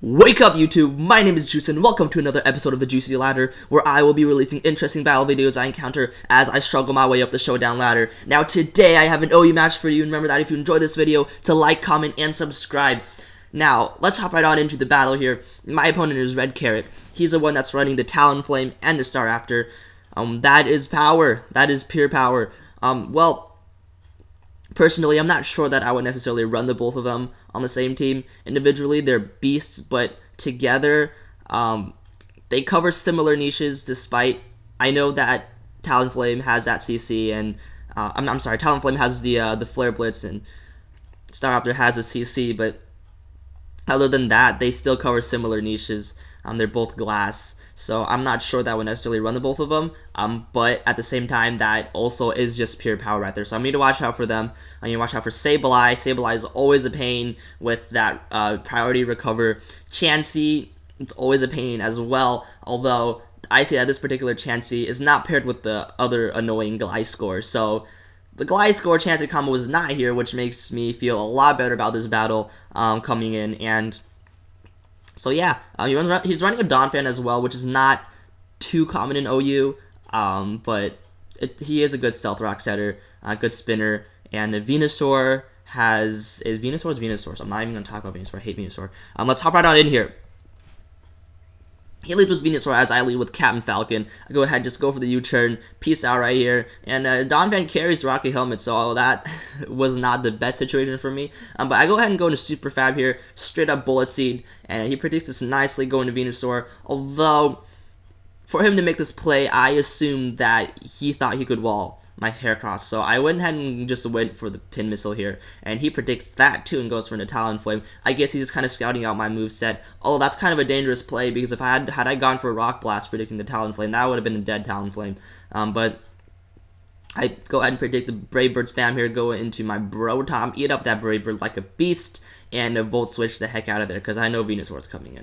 Wake up YouTube, my name is Juice and welcome to another episode of the Juicy Ladder, where I will be releasing interesting battle videos I encounter as I struggle my way up the Showdown ladder. Now today I have an OU match for you, and remember that if you enjoyed this video, to like, comment, and subscribe. Now, let's hop right on into the battle here. My opponent is Red Carrot. He's the one that's running the Talonflame and the Staraptor. That is power. That is pure power. Personally, I'm not sure that I would necessarily run the both of them on the same team. Individually, they're beasts, but together, they cover similar niches. Despite I know that Talonflame has that CC, and I'm sorry, Talonflame has the Flare Blitz, and Staraptor has a CC. But other than that, they still cover similar niches. They're both glass, so I'm not sure that I would necessarily run the both of them. But at the same time, that also is just pure power right there. So I need to watch out for them. I need to watch out for Sableye. Sableye is always a pain with that priority recover. Chansey, it's always a pain as well. Although I see that this particular Chansey is not paired with the other annoying Gliscor. So the Gliscor Chansey combo is not here, which makes me feel a lot better about this battle coming in. And so yeah, he's running a Donphan as well, which is not too common in OU, but he is a good Stealth Rock setter, good spinner, and the Venusaur is Venusaur, so I'm not even going to talk about Venusaur. I hate Venusaur. Let's hop right on in here. He leads with Venusaur as I lead with Captain Falcon. I go ahead, just go for the U-turn. Peace out right here. And Donphan carries the Rocky Helmet, so that was not the best situation for me. But I go ahead and go into Super Fab here, straight up Bullet Seed, and he predicts this nicely going to Venusaur. Although, for him to make this play, I assumed that he thought he could wall my Heracross, so I went ahead and just went for the Pin Missile here, and he predicts that too and goes for the Talonflame. I guess he's just kind of scouting out my moveset. Oh, that's kind of a dangerous play, because if I had gone for Rock Blast predicting the Talonflame, that would have been a dead Talonflame. But I go ahead and predict the Brave Bird spam here, go into my Brotom, eat up that Brave Bird like a beast, and Volt Switch the heck out of there, because I know Venusaur's coming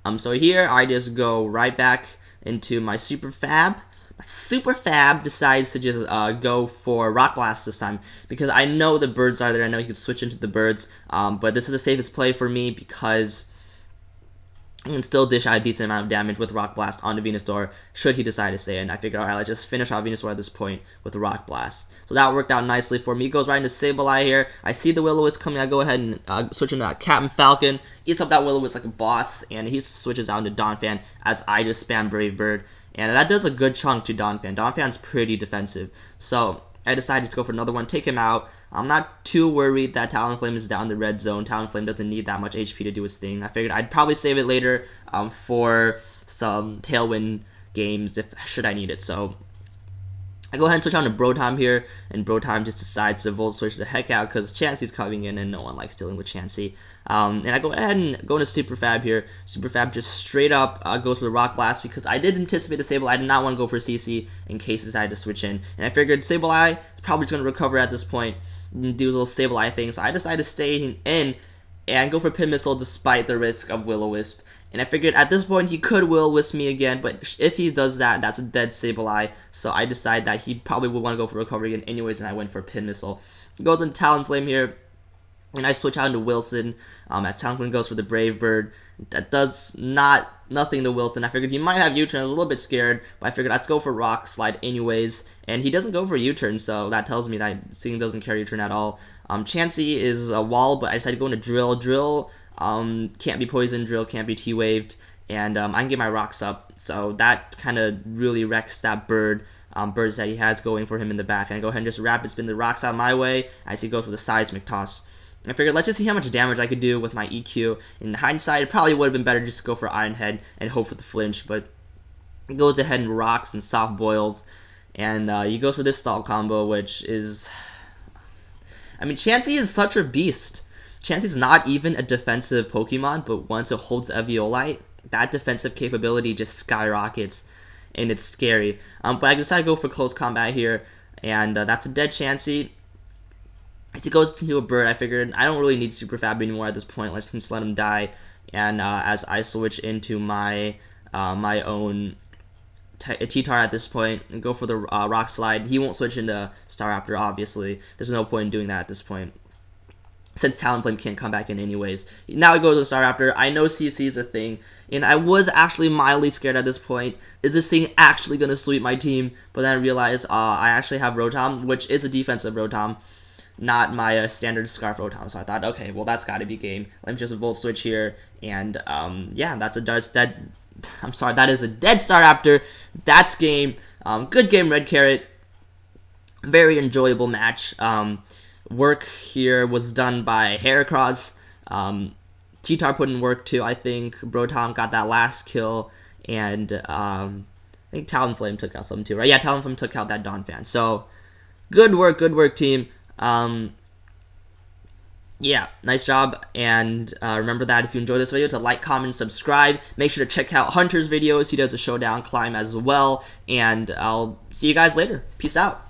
in. So here I just go right back into my Super Fab. My Super Fab decides to just go for Rock Blast this time, because I know the birds are there. I know he could switch into the birds, but this is the safest play for me because I can still dish out a decent amount of damage with Rock Blast onto Venusaur should he decide to stay in. I figured, alright, let's just finish off Venusaur at this point with Rock Blast. So that worked out nicely for me. He goes right into Sableye here. I see the Will-O-Wisp coming. I go ahead and switch into Captain Falcon. Eats up that Will-O-Wisp like a boss, and he switches out into Donphan as I just spam Brave Bird. And that does a good chunk to Donphan. Donphan's pretty defensive. So I decided to go for another one, take him out. I'm not too worried that Talonflame is down the red zone. Talonflame doesn't need that much HP to do its thing. I figured I'd probably save it later for some Tailwind games should I need it. So I go ahead and switch on to Brotom here, and Brotom just decides to Volt Switch the heck out because Chansey's coming in and no one likes dealing with Chansey. And I go ahead and go into Super Fab here. Super Fab just straight up goes for the Rock Blast because I did anticipate the Sableye. I did not want to go for CC in case he decided to switch in. And I figured Sableye is probably just going to recover at this point and do his little Sableye thing. So I decided to stay in and go for Pin Missile despite the risk of Will-O-Wisp. And I figured at this point he could Will-O-Wisp me again, but if he does that, that's a dead Sableye. So I decided that he probably would want to go for recovery again anyways, and I went for Pin Missile. Goes into Talonflame here, and I switch out into Wilson. As Talonflame goes for the Brave Bird. That does nothing to Wilson. I figured he might have U-turn. I was a little bit scared, but I figured let's go for Rock Slide anyways. And he doesn't go for U-turn, so that tells me that Singing doesn't carry U-turn at all. Chansey is a wall, but I decided to go into Drill. Drill can't be poisoned, Drill can't be T-waved, and I can get my rocks up, so that kind of really wrecks that birds that he has going for him in the back. And I go ahead and just rapid spin the rocks out my way as he goes for the Seismic Toss. I figured let's just see how much damage I could do with my EQ. In hindsight, it probably would have been better just to go for Iron Head and hope for the flinch, but he goes ahead and rocks and soft boils, and he goes for this stall combo, which is, I mean, Chansey is such a beast. Chansey's not even a defensive Pokemon, but once it holds Eviolite, that defensive capability just skyrockets, and it's scary. But I decided to go for close combat here, and that's a dead Chansey. As he goes into a bird, I figured I don't really need Super Fab anymore at this point. Let's just let him die. And as I switch into my my own T-Tar at this point and go for the Rock Slide, he won't switch into Staraptor, obviously. There's no point in doing that at this point. since Talonflame can't come back in anyways. Now I go to the Staraptor. I know CC is a thing, and I was actually mildly scared at this point. Is this thing actually going to sweep my team? But then I realized I actually have Rotom, which is a defensive Rotom, not my standard Scarf Rotom. So I thought, okay, well, that's got to be game. Let me just Volt Switch here, and yeah, that is a dead Staraptor. That's game. Good game, Red Carrot. Very enjoyable match. Work here was done by Heracross. T-Tar put in work too. I think Brotom got that last kill, and I think Talonflame took out something too, right? Yeah, Talonflame took out that Donphan. So good work, team. Yeah, nice job. And remember that if you enjoyed this video, to like, comment, subscribe. Make sure to check out Hunter's videos. He does a Showdown climb as well. And I'll see you guys later. Peace out.